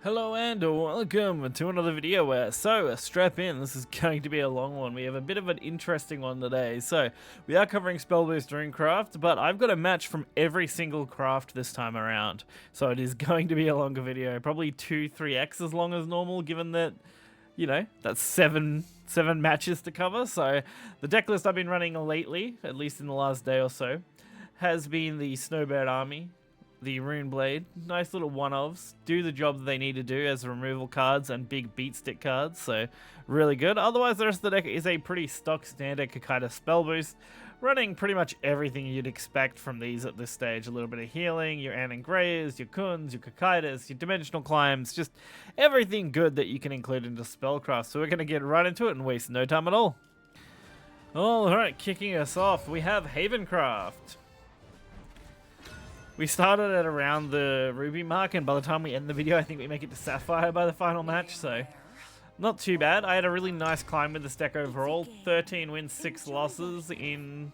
Hello and welcome to another video so strap in, this is going to be a long one. We have a bit of an interesting one today. So we are covering SpellBoost Runecraft, but I've got a match from every single craft this time around. So it is going to be a longer video, probably 2-3x as long as normal, given that, you know, that's seven matches to cover. So the deck list I've been running lately, at least in the last day or so, has been the Snowbird Army, the Rune Blade, nice little one-ofs, do the job that they need to do as removal cards and big beat stick cards, so really good. Otherwise, the rest of the deck is a pretty stock standard Kakita SpellBoost, running pretty much everything you'd expect from these at this stage. A little bit of healing, your Annan Greyers, your Kuns, your Kakitas, your Dimensional Climbs, just everything good that you can include into Spellcraft. So we're going to get right into it and waste no time at all. Alright, kicking us off, we have Havencraft. We started at around the Ruby mark, and by the time we end the video, I think we make it to Sapphire by the final match, so not too bad. I had a really nice climb with this deck overall. 13 wins, 6 losses in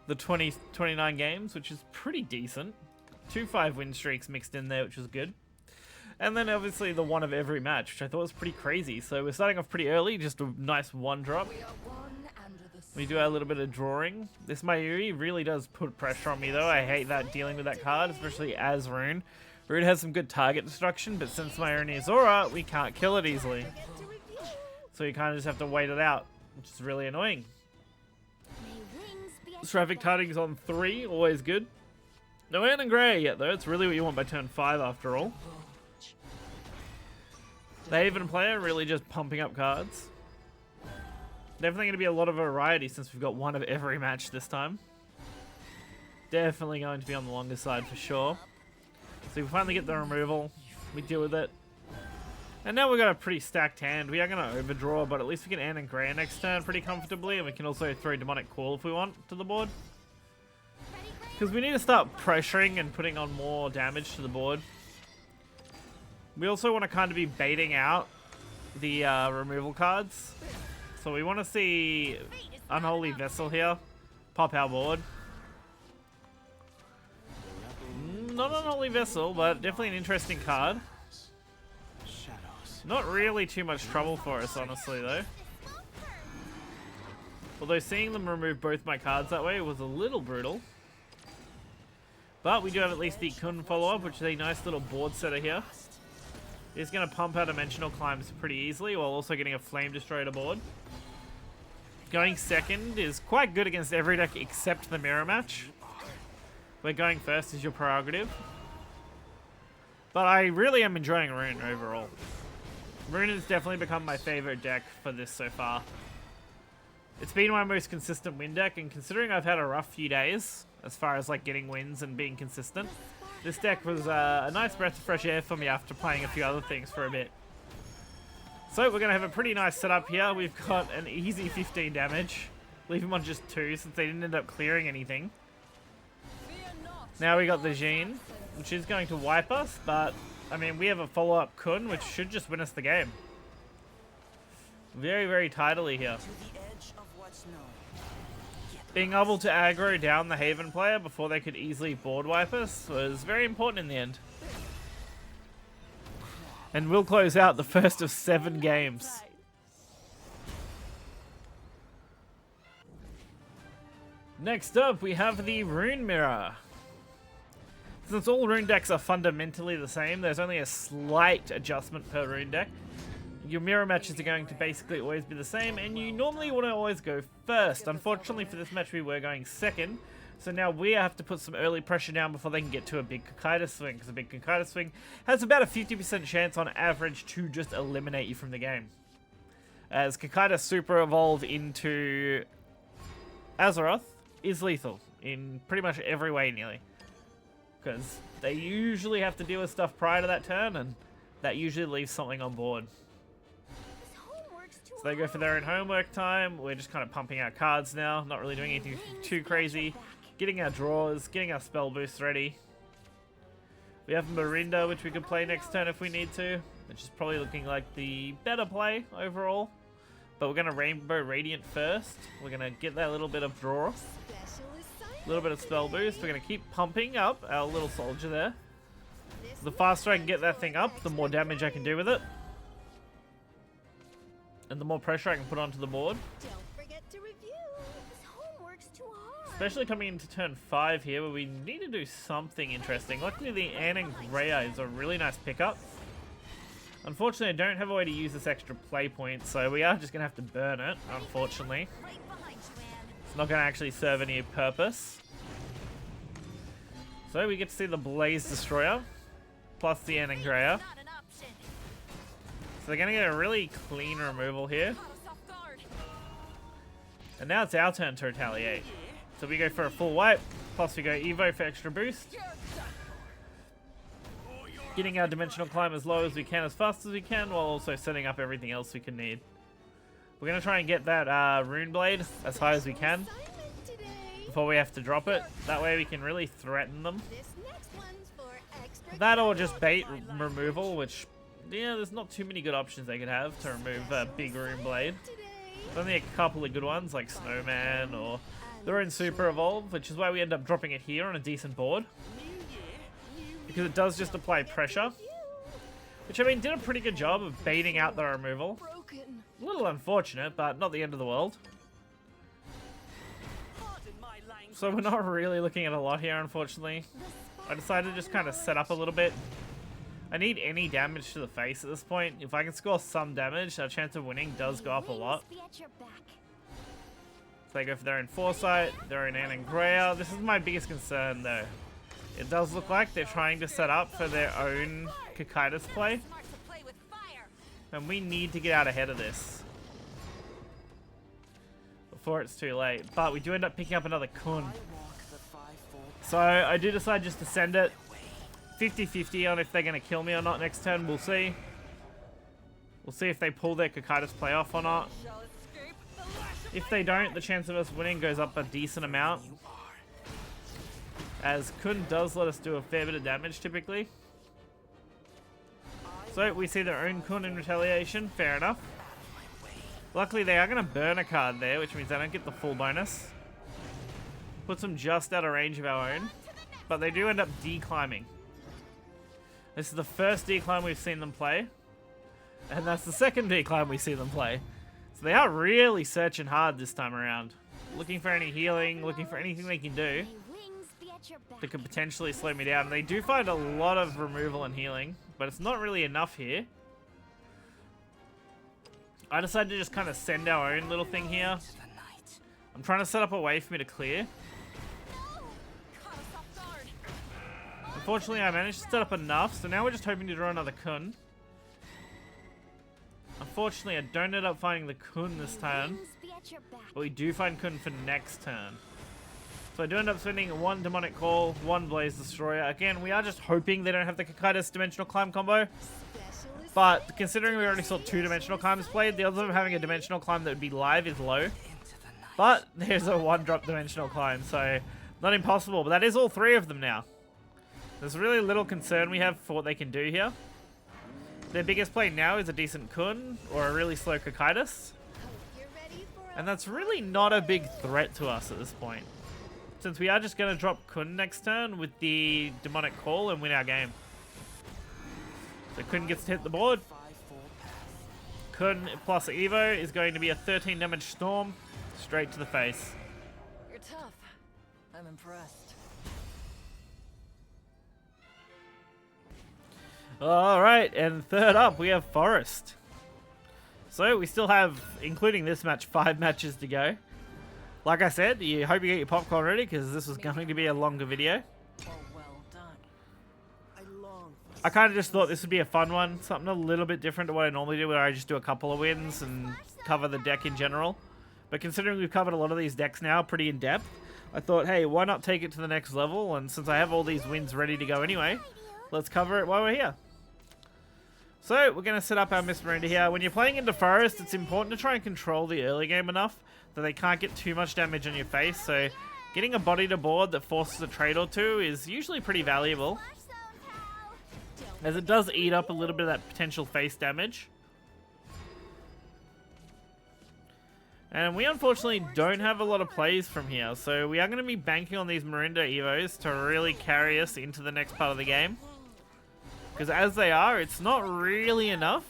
the 29 games, which is pretty decent. 2 5-win streaks mixed in there, which was good. And then obviously the one of every match, which I thought was pretty crazy. So we're starting off pretty early, just a nice one drop. We do a little bit of drawing. This Mayuri really does put pressure on me though. I hate that dealing with that card, especially as Rune. Rune has some good target destruction, but since Mayuri is Aura, we can't kill it easily. So you kind of just have to wait it out, which is really annoying. Traffic Tidings on 3, always good. No Annan Grey yet though, it's really what you want by turn 5 after all. The Haven player really just pumping up cards. Definitely going to be a lot of variety since we've got one of every match this time. Definitely going to be on the longer side for sure. So we finally get the removal. We deal with it. And now we've got a pretty stacked hand. We are going to overdraw, but at least we can Annan Grey next turn pretty comfortably. And we can also throw Demonic Call if we want to the board. Because we need to start pressuring and putting on more damage to the board. We also want to kind of be baiting out the removal cards. So we want to see Unholy Vessel here pop our board. Not Unholy Vessel, but definitely an interesting card. Not really too much trouble for us, honestly, though. Although seeing them remove both my cards that way was a little brutal. But we do have at least the Kun follow-up, which is a nice little board setter here. He's going to pump our Dimensional Climbs pretty easily, while also getting a Flame Destroyer to board. Going second is quite good against every deck except the mirror match. Where going first is your prerogative. But I really am enjoying Rune overall. Rune has definitely become my favorite deck for this so far. It's been my most consistent win deck, and considering I've had a rough few days as far as like getting wins and being consistent, this deck was a nice breath of fresh air for me after playing a few other things for a bit. So we're going to have a pretty nice setup here. We've got an easy 15 damage. Leave him on just 2 since they didn't end up clearing anything. Now we got the Jean, which is going to wipe us, but I mean we have a follow-up Kun, which should just win us the game. Very, very tidily here. Being able to aggro down the Haven player before they could easily board wipe us was very important in the end. And we'll close out the first of 7 games. Next up, we have the Rune Mirror. Since all Rune decks are fundamentally the same, there's only a slight adjustment per Rune deck. Your mirror matches are going to basically always be the same, and you normally want to always go first. Unfortunately for this match, we were going second. So now we have to put some early pressure down before they can get to a big Kakita swing, because a big Kakita swing has about a 50% chance on average to just eliminate you from the game. As Kakita Super Evolve into Azeroth is lethal in pretty much every way nearly. Because they usually have to deal with stuff prior to that turn, and that usually leaves something on board. So they go for their own homework time. We're just kind of pumping our cards now, not really doing anything too crazy. Getting our draws, getting our spell boosts ready. We have Marinda, which we could play next turn if we need to, which is probably looking like the better play overall. But we're going to Rainbow Radiant first. We're going to get that little bit of draw. A little bit of spell boost. We're going to keep pumping up our little soldier there. The faster I can get that thing up, the more damage I can do with it. And the more pressure I can put onto the board. Don't forget to review. This homework's too hard. Especially coming into turn 5 here, where we need to do something interesting. Luckily, the Anangrea is a really nice pickup. Unfortunately, I don't have a way to use this extra play point, so we are just going to have to burn it, unfortunately. Right behind you, Anne. It's not going to actually serve any purpose. So we get to see the Blaze Destroyer, plus the Anangrea. Not an option. So they're going to get a really clean removal here. Caught us off guard. And now it's our turn to retaliate. So we go for a full wipe, plus we go Evo for extra boost. Getting our dimensional climb as low as we can, as fast as we can, while also setting up everything else we can need. We're going to try and get that Rune Blade as high as we can Assignment today. before we have to drop it. That way we can really threaten them. This next one's for extra. That or just bait removal, which, yeah, there's not too many good options they could have to remove a big Rune Blade. Today. There's only a couple of good ones, like Snowman or their own Super Evolve, which is why we end up dropping it here on a decent board. Because it does just apply pressure. Which, I mean, did a pretty good job of baiting out the removal. Broken. A little unfortunate, but not the end of the world. So we're not really looking at a lot here, unfortunately. I decided to just kind of set up a little bit. I need any damage to the face at this point. If I can score some damage, our chance of winning does go up a lot. Be at your back. So they go for their own Foresight, their own Anangrea. This is my biggest concern, though. It does look like they're trying to set up for their own Cocytus play. Smart to play with fire. And we need to get out ahead of this before it's too late. But we do end up picking up another Kun. So I do decide just to send it 50-50 on if they're going to kill me or not next turn. We'll see. We'll see if they pull their Cocytus play off or not. If they don't, the chance of us winning goes up a decent amount, as Kun does let us do a fair bit of damage typically. So we see their own Kun in retaliation, fair enough. Luckily they are going to burn a card there, which means they don't get the full bonus. Puts them just out of range of our own, but they do end up declimbing. This is the first decline we've seen them play, and that's the second decline we see them play. So they are really searching hard this time around. Looking for any healing, looking for anything they can do that could potentially slow me down. And they do find a lot of removal and healing, but it's not really enough here. I decided to just kind of send our own little thing here. I'm trying to set up a way for me to clear. Unfortunately, I managed to set up enough, so now we're just hoping to draw another Kun. Unfortunately, I don't end up finding the Kun this turn, but we do find Kun for next turn. So I do end up spending one Demonic Call, one Blaze Destroyer. Again, we are just hoping they don't have the Cocytus Dimensional Climb combo. But considering we already saw 2 Dimensional Climbs played, the odds of having a Dimensional Climb that would be live is low. But there's a 1-drop Dimensional Climb, so not impossible. But that is all 3 of them now. There's really little concern we have for what they can do here. Their biggest play now is a decent Kun or a really slow Cocytus. And that's really not a big threat to us at this point, since we are just going to drop Kun next turn with the Demonic Call and win our game. So Kun gets to hit the board. Kun plus Evo is going to be a 13 damage Storm straight to the face. You're tough. I'm impressed. Alright, and third up we have Forest. So we still have, including this match, 5 matches to go. Like I said, you hope you get your popcorn ready, because this was going to be a longer video. I kind of just thought this would be a fun one, something a little bit different to what I normally do, where I just do a couple of wins and cover the deck in general. But considering we've covered a lot of these decks now pretty in depth, I thought, hey, why not take it to the next level? And since I have all these wins ready to go anyway, let's cover it while we're here. So we're going to set up our Miss Miranda here. When you're playing into Forest, it's important to try and control the early game enough that they can't get too much damage on your face. So getting a body to board that forces a trade or two is usually pretty valuable, as it does eat up a little bit of that potential face damage. And we unfortunately don't have a lot of plays from here, so we are going to be banking on these Miranda Evos to really carry us into the next part of the game. Because as they are, it's not really enough.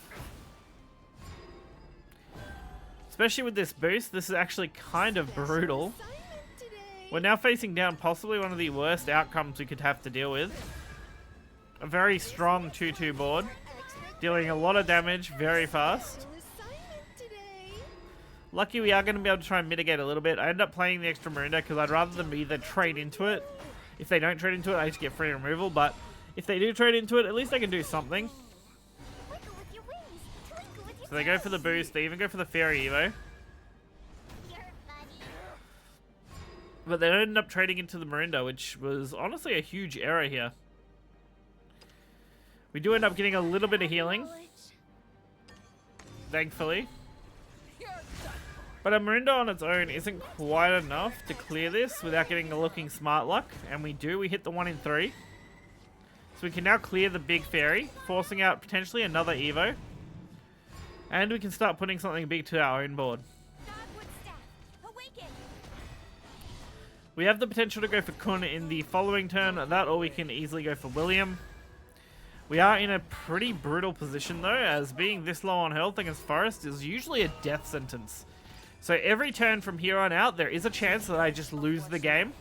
Especially with this boost, this is actually kind of brutal. We're now facing down possibly one of the worst outcomes we could have to deal with. A very strong 2-2 board, dealing a lot of damage very fast. Lucky we are going to be able to try and mitigate a little bit. I end up playing the extra Marinda because I'd rather them either trade into it. If they don't trade into it, I just get free removal, but if they do trade into it, at least I can do something. So they go for the boost, they even go for the Fairy Evo. But they don't end up trading into the Marinda, which was honestly a huge error here. We do end up getting a little bit of healing, thankfully. But a Marinda on its own isn't quite enough to clear this without getting a looking smart luck. And we do, we hit the 1 in 3. So we can now clear the big fairy, forcing out potentially another Evo. And we can start putting something big to our own board. We have the potential to go for Kun in the following turn, that or we can easily go for William. We are in a pretty brutal position though, as being this low on health against Forest is usually a death sentence. So every turn from here on out, there is a chance that I just lose the game.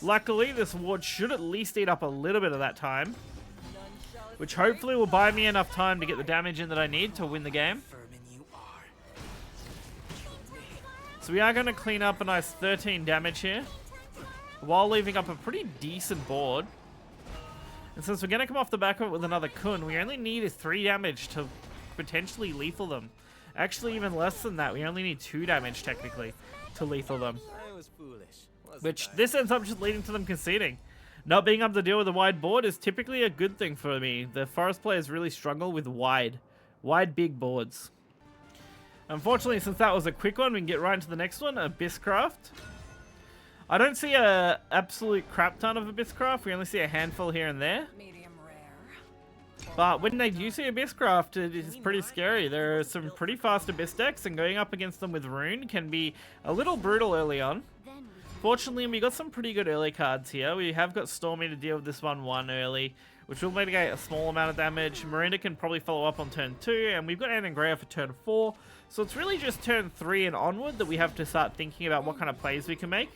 Luckily, this ward should at least eat up a little bit of that time, which hopefully will buy me enough time to get the damage in that I need to win the game. So we are going to clean up a nice 13 damage here, while leaving up a pretty decent board. And since we're going to come off the back of it with another Kun, we only need 3 damage to potentially lethal them. Actually, even less than that. We only need 2 damage, technically, to lethal them. Which, this ends up just leading to them conceding. Not being able to deal with a wide board is typically a good thing for me. The Forest players really struggle with wide big boards. Unfortunately, since that was a quick one, we can get right into the next one, Abysscraft. I don't see a absolute crap ton of Abysscraft. We only see a handful here and there. But when they do see Abysscraft, it is pretty scary. There are some pretty fast Abyss decks, and going up against them with Rune can be a little brutal early on. Fortunately, we got some pretty good early cards here. We have got Stormy to deal with this 1-1 early, which will mitigate a small amount of damage. Miranda can probably follow up on turn 2, and we've got Anangrea for turn 4. So it's really just turn 3 and onward that we have to start thinking about what kind of plays we can make.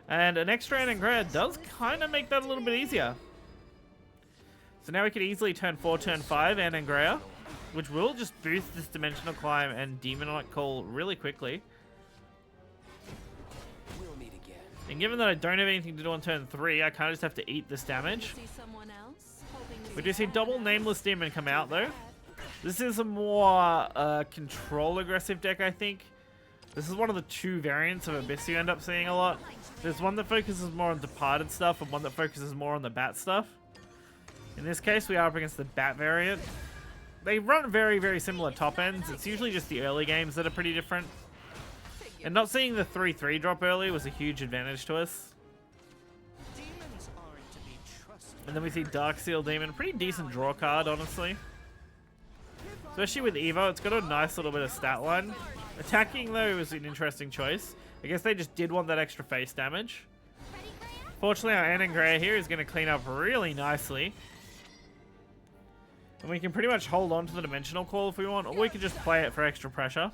And an extra Anangrea does kind of make that a little bit easier. So now we can easily turn 4, turn 5 Anangrea, which will just boost this Dimensional Climb and Demonic Call really quickly. And given that I don't have anything to do on turn 3, I kind of just have to eat this damage. We do see double Nameless Demon come out though. This is a more control aggressive deck, I think. This is one of the 2 variants of Abyss you end up seeing a lot. There's one that focuses more on Departed stuff and one that focuses more on the Bat stuff. In this case, we are up against the Bat variant. They run very, very similar top ends. It's usually just the early games that are pretty different. And not seeing the 3-3 drop early was a huge advantage to us. And then we see Darkseal Demon. Pretty decent draw card, honestly. Especially with Evo, it's got a nice little bit of stat line. Attacking, though, was an interesting choice. I guess they just did want that extra face damage. Fortunately, our Anangrea here is going to clean up really nicely. And we can pretty much hold on to the Dimensional Call if we want, or we can just play it for extra pressure.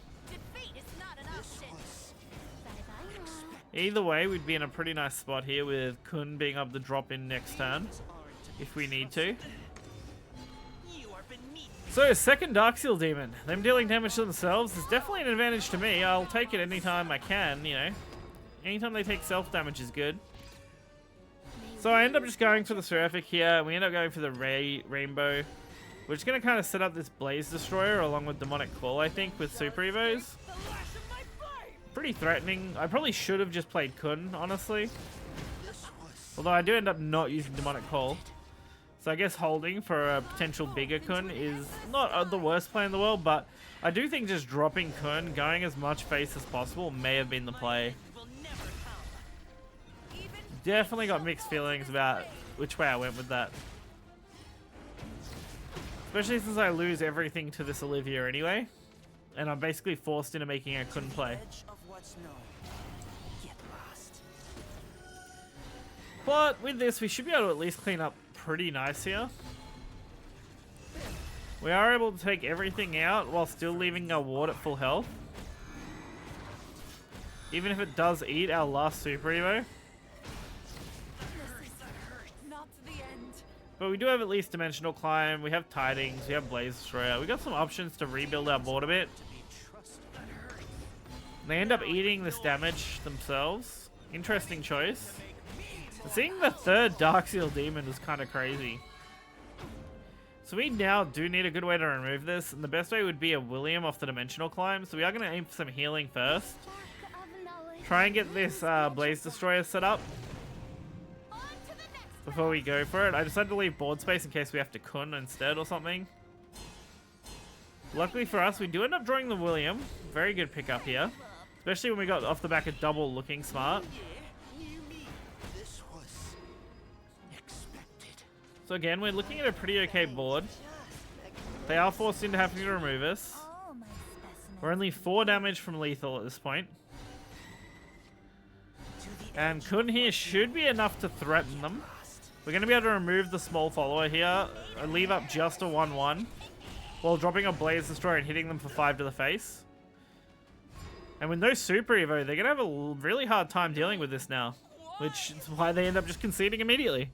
Either way, we'd be in a pretty nice spot here with Kun being able to drop in next turn, if we need to. So, second Darkseal Demon. Them dealing damage to themselves is definitely an advantage to me. I'll take it anytime I can, you know. Anytime they take self-damage is good. So I end up just going for the Seraphic here. We end up going for the Rainbow. We're just going to kind of set up this Blaze Destroyer along with Demonic Claw, I think, with Super Evos. Pretty threatening. I probably should have just played Kun, honestly. Although I do end up not using Demonic Call. So I guess holding for a potential bigger Kun is not the worst play in the world, but I do think just dropping Kun, going as much face as possible, may have been the play. Definitely got mixed feelings about which way I went with that. Especially since I lose everything to this Olivia anyway. And I'm basically forced into making a Kun play. But with this, we should be able to at least clean up pretty nice here. We are able to take everything out while still leaving our ward at full health. Even if it does eat our last Super Evo. But we do have at least Dimensional Climb, we have Tidings, we have Blaze Destroyer. We got some options to rebuild our board a bit. They end up eating this damage themselves. Interesting choice. Seeing the third Dark Seal Demon was kind of crazy. So we now do need a good way to remove this, and the best way would be a William off the Dimensional Climb. So we are going to aim for some healing first. Try and get this Blaze Destroyer set up before we go for it. I decided to leave board space in case we have to Kun instead or something. Luckily for us, we do end up drawing the William. Very good pickup here. Especially when we got off the back of double looking smart. So again, we're looking at a pretty okay board. They are forced into having to remove us. We're only 4 damage from lethal at this point. And Kun here should be enough to threaten them. We're going to be able to remove the small follower here. And leave up just a 1-1. While dropping a Blaze Destroyer and hitting them for 5 to the face. And with no Super Evo, they're going to have a really hard time dealing with this now. Which is why they end up just conceding immediately.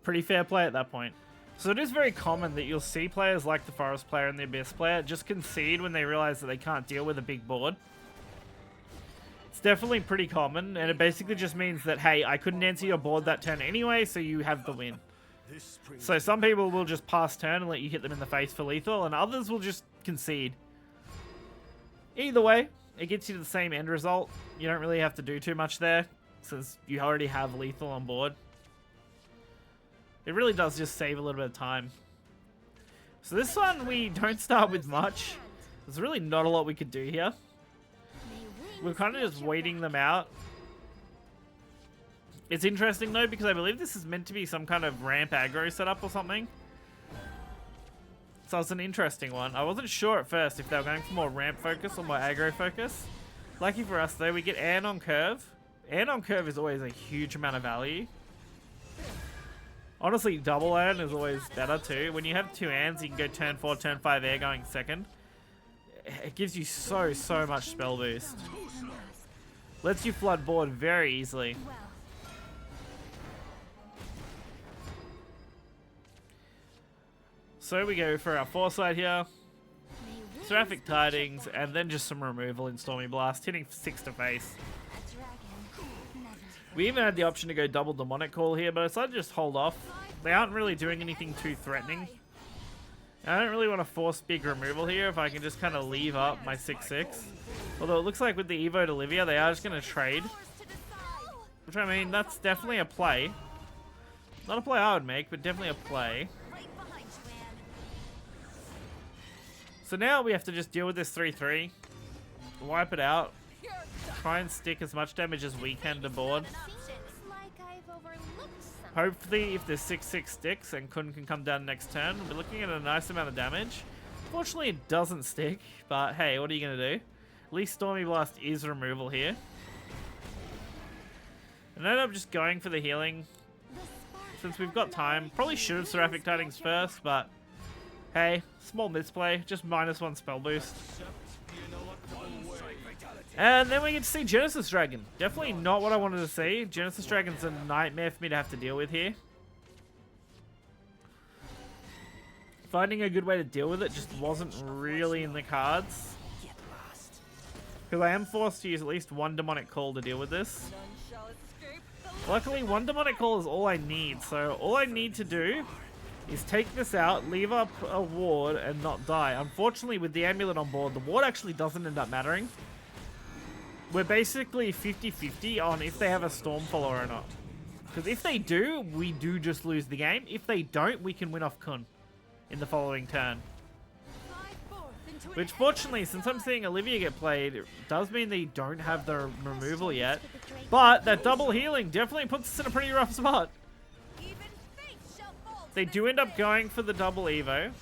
Pretty fair play at that point. So it is very common that you'll see players like the Forest player and the Abyss player just concede when they realize that they can't deal with a big board. It's definitely pretty common, and it basically just means that, hey, I couldn't answer your board that turn anyway, so you have the win. So some people will just pass turn and let you hit them in the face for lethal, and others will just concede. Either way, it gets you to the same end result. You don't really have to do too much there, since you already have lethal on board. It really does just save a little bit of time. So this one, we don't start with much. There's really not a lot we could do here. We're kind of just waiting them out. It's interesting though, because I believe this is meant to be some kind of ramp aggro setup or something. So it's an interesting one. I wasn't sure at first if they were going for more ramp focus or more aggro focus. Lucky for us though, we get Ann on curve. Ann on curve is always a huge amount of value. Honestly, double Ann is always better too. When you have 2 Anns, you can go turn 4, turn 5 air going second. It gives you so much spell boost. Lets you flood board very easily. So we go for our foresight here. Seraphic Tidings, and then just some removal in Stormy Blast, hitting 6 to face. We even had the option to go double Demonic Call here, but I decided to just hold off. They aren't really doing anything too threatening. I don't really want to force big removal here if I can just kind of leave up my 6-6. Although it looks like with the Evo to Livia, they are just going to trade. Which, I mean, that's definitely a play. Not a play I would make, but definitely a play. So now we have to just deal with this 3-3. Wipe it out. Try and stick as much damage as we can to board. Hopefully, if the 6-6 sticks and Kun can come down next turn, we're looking at a nice amount of damage. Fortunately, it doesn't stick, but hey, what are you going to do? At least Stormy Blast is removal here. And I end up just going for the healing. Since we've got time, probably should have Seraphic Tidings first, but hey, small misplay, just -1 spell boost. And then we get to see Genesis Dragon. Definitely not what I wanted to see. Genesis Dragon's a nightmare for me to have to deal with here. Finding a good way to deal with it just wasn't really in the cards. Because I am forced to use at least 1 Demonic Call to deal with this. Luckily, 1 Demonic Call is all I need. So all I need to do is take this out, leave up a ward, and not die. Unfortunately, with the amulet on board, the ward actually doesn't end up mattering. We're basically 50-50 on if they have a Storm Follower or not. Because if they do, we do just lose the game. If they don't, we can win off Kun in the following turn. Which fortunately, since I'm seeing Olivia get played, it does mean they don't have the removal yet. But that double healing definitely puts us in a pretty rough spot. They do end up going for the double Evo.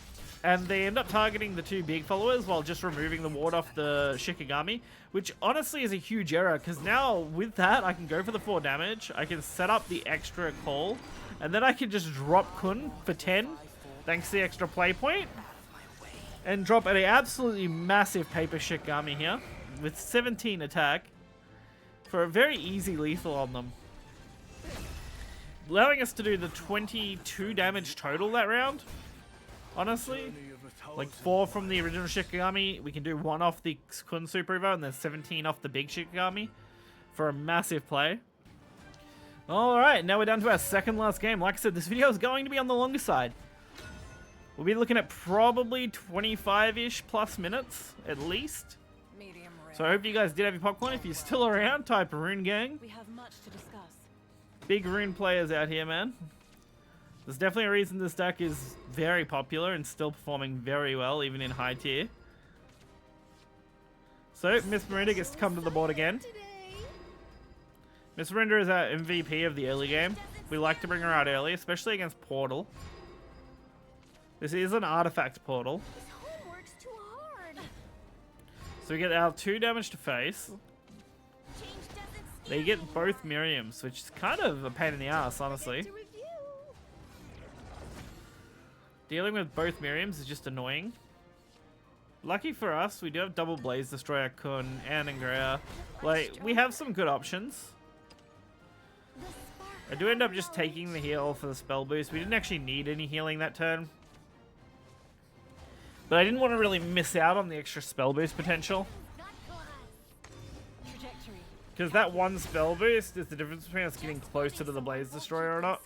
And they end up targeting the 2 big followers while just removing the ward off the Shikigami. Which honestly is a huge error, because now with that I can go for the 4 damage. I can set up the extra call. And then I can just drop Kun for 10, thanks to the extra play point. And drop an absolutely massive paper Shikigami here, with 17 attack, for a very easy lethal on them. Allowing us to do the 22 damage total that round, honestly. Like 4 from the original Shikigami, we can do 1 off the Kun Super Evo, and then 17 off the big Shikigami for a massive play. Alright, now we're down to our second last game. Like I said, this video is going to be on the longer side. We'll be looking at probably 25-ish plus minutes, at least. So I hope you guys did have your popcorn. If you're still around, type Rune Gang. We have much to discuss. Big Rune players out here, man. There's definitely a reason this deck is very popular and still performing very well, even in high tier. So, Miss Miranda gets to come to the board again. Miss Miranda is our MVP of the early game. We like to bring her out early, especially against Portal. This is an artifact portal. So we get our 2 damage to face. They get both Miriams, which is kind of a pain in the ass, honestly. Dealing with both Miriams is just annoying. Lucky for us, we do have double Blaze Destroyer, Kun, and Angrea. Like, we have some good options. I do end up just taking the heal for the spell boost. We didn't actually need any healing that turn. But I didn't want to really miss out on the extra spell boost potential. Because that one spell boost is the difference between us getting closer to the Blaze Destroyer or not.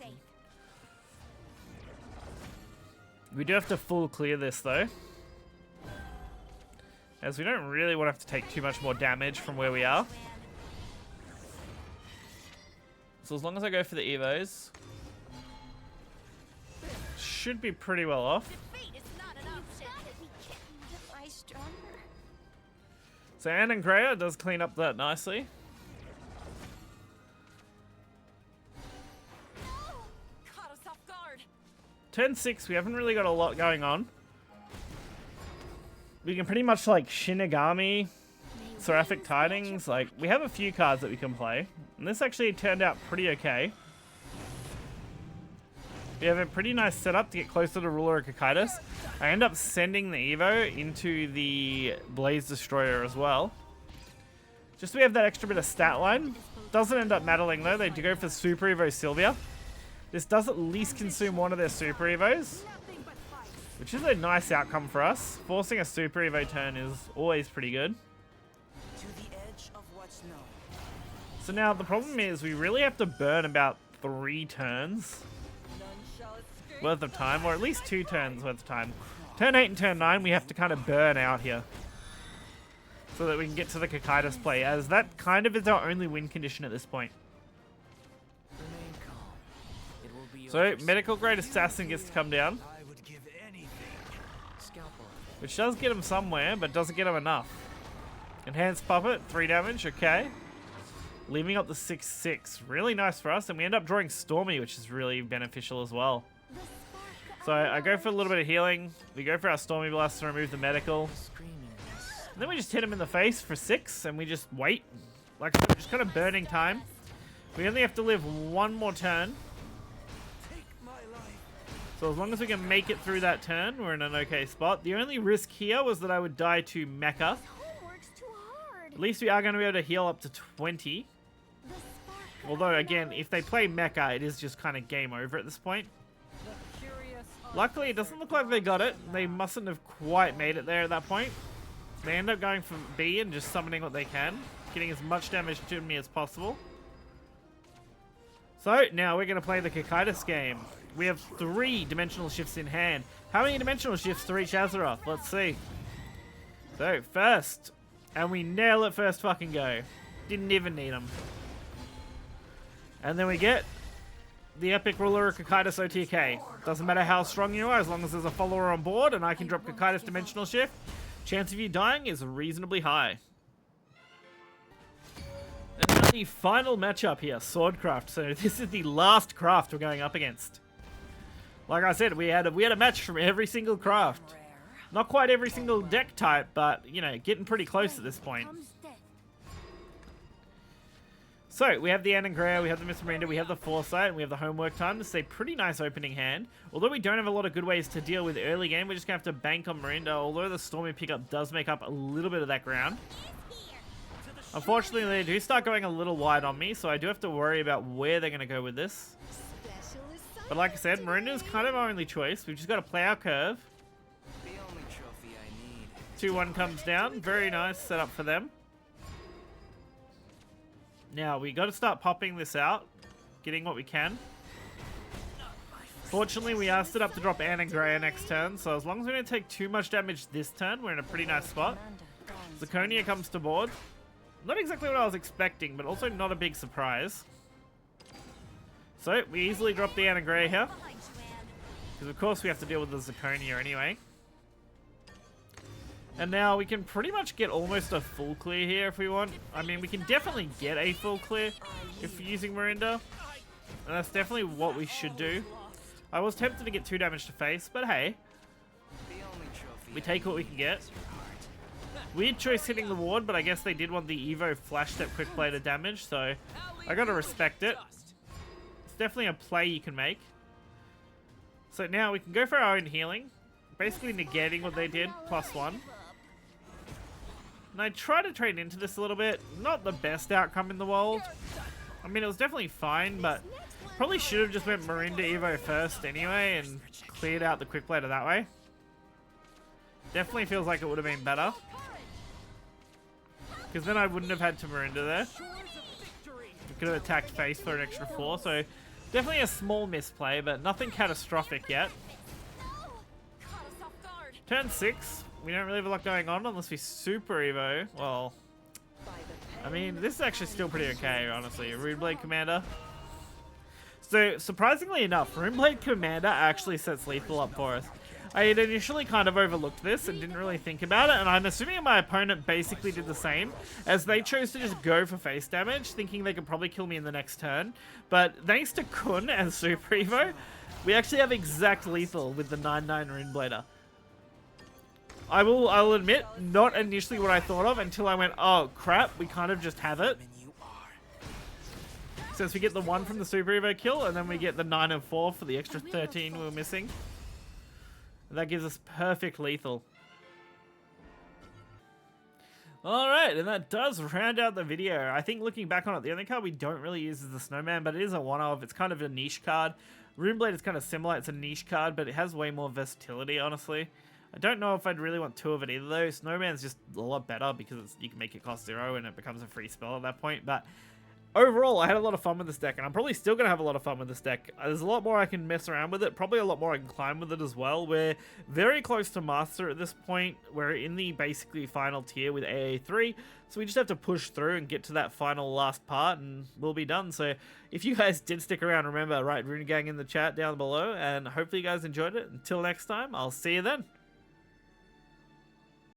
We do have to full clear this though, as we don't really want to have to take too much more damage from where we are. So as long as I go for the Evos, should be pretty well off. So Anne and Greya does clean up that nicely. Turn 6, we haven't really got a lot going on. We can pretty much like Shinigami, Seraphic Tidings, like we have a few cards that we can play. And this actually turned out pretty okay. We have a pretty nice setup to get closer to Ruler of Cocytus. I end up sending the Evo into the Blaze Destroyer as well. Just so we have that extra bit of stat line. Doesn't end up mattering though, they do go for Super Evo Sylvia. This does at least consume one of their Super Evos, which is a nice outcome for us. Forcing a Super Evo turn is always pretty good. So now the problem is we really have to burn about 3 turns worth of time, or at least 2 turns worth of time. Turn 8 and turn 9 we have to kind of burn out here, so that we can get to the Cocytus play, as that kind of is our only win condition at this point. So, Medical Grade Assassin gets to come down, which does get him somewhere, but doesn't get him enough. Enhanced Puppet, 3 damage, okay. Leaving up the 6/6, really nice for us, and we end up drawing Stormy, which is really beneficial as well. So I go for a little bit of healing, we go for our Stormy Blast to remove the medical. And then we just hit him in the face for 6, and we just wait. Like, we're just kind of burning time. We only have to live 1 more turn. So as long as we can make it through that turn, we're in an okay spot. The only risk here was that I would die to Mecha. At least we are going to be able to heal up to 20. Although, again, if they play Mecha, it is just kind of game over at this point. Luckily, it doesn't look like they got it. They mustn't have quite made it there at that point. They end up going for B and just summoning what they can, getting as much damage to me as possible. So, now we're going to play the Cocytus game. We have 3 dimensional shifts in hand. How many dimensional shifts to reach Azeroth? Let's see. So, first. And we nail it first fucking go. Didn't even need them. And then we get the Epic Ruler of Cocytus OTK. Doesn't matter how strong you are, as long as there's a follower on board and I can drop Cocytus Dimensional Shift, chance of you dying is reasonably high. And now the final matchup here, Swordcraft. So this is the last craft we're going up against. Like I said, we had a match from every single craft. Not quite every single deck type, but, you know, getting pretty close at this point. So, we have the Anangrea, we have the Miss Miranda, we have the Foresight, and we have the Homework Time. This is a pretty nice opening hand. Although we don't have a lot of good ways to deal with early game, we're just going to have to bank on Miranda, although the Stormy pickup does make up a little bit of that ground. Unfortunately, they do start going a little wide on me, so I do have to worry about where they're going to go with this. But like I said, Miranda is kind of our only choice. We've just got to play our curve. 2-1 comes down. Very nice setup for them. Now, we got to start popping this out, getting what we can. Fortunately, we are set up to drop Anangrea next turn, so as long as we don't take too much damage this turn, we're in a pretty nice spot. Zirconia comes to board. Not exactly what I was expecting, but also not a big surprise. So, we easily drop the Anangrea here. Because of course we have to deal with the Zirconia anyway. And now we can pretty much get almost a full clear here if we want. I mean, we can definitely get a full clear if we're using Miranda. And that's definitely what we should do. I was tempted to get 2 damage to face, but hey. We take what we can get. Weird choice hitting the ward, but I guess they did want the Evo flash step quick play to damage, so I gotta respect it. It's definitely a play you can make. So now we can go for our own healing. Basically negating what they did, +1. And I try to trade into this a little bit. Not the best outcome in the world. I mean, it was definitely fine, but probably should have just went Miranda Evo first anyway and cleared out the quick plater that way. Definitely feels like it would have been better. Because then I wouldn't have had to Miranda there. We could have attacked face for an extra 4, so definitely a small misplay, but nothing catastrophic yet. Turn 6, we don't really have a lot going on unless we Super Evo. Well, I mean, this is actually still pretty okay, honestly. Runeblade Commander. So, surprisingly enough, Runeblade Commander actually sets lethal up for us. I had initially kind of overlooked this and didn't really think about it, and I'm assuming my opponent basically did the same, as they chose to just go for face damage, thinking they could probably kill me in the next turn. But thanks to Kun and Super Evo, we actually have exact lethal with the 9/9 Runeblader. I'll admit, not initially what I thought of until I went, oh crap, we kind of just have it. Since we get the 1 from the Super Evo kill, and then we get the 9 and 4 for the extra 13 we were missing. That gives us perfect lethal. Alright, and that does round out the video. I think looking back on it, the only card we don't really use is the Snowman, but it is a one-of. It's kind of a niche card. Runeblade is kind of similar. It's a niche card, but it has way more versatility, honestly. I don't know if I'd really want 2 of it either, though. Snowman's just a lot better because you can make it cost 0 and it becomes a free spell at that point, but overall, I had a lot of fun with this deck, and I'm probably still going to have a lot of fun with this deck. There's a lot more I can mess around with it, probably a lot more I can climb with it as well. We're very close to Master at this point. We're in the basically final tier with AA3, so we just have to push through and get to that final last part, and we'll be done. So if you guys did stick around, remember, write Rune Gang in the chat down below, and hopefully you guys enjoyed it. Until next time, I'll see you then.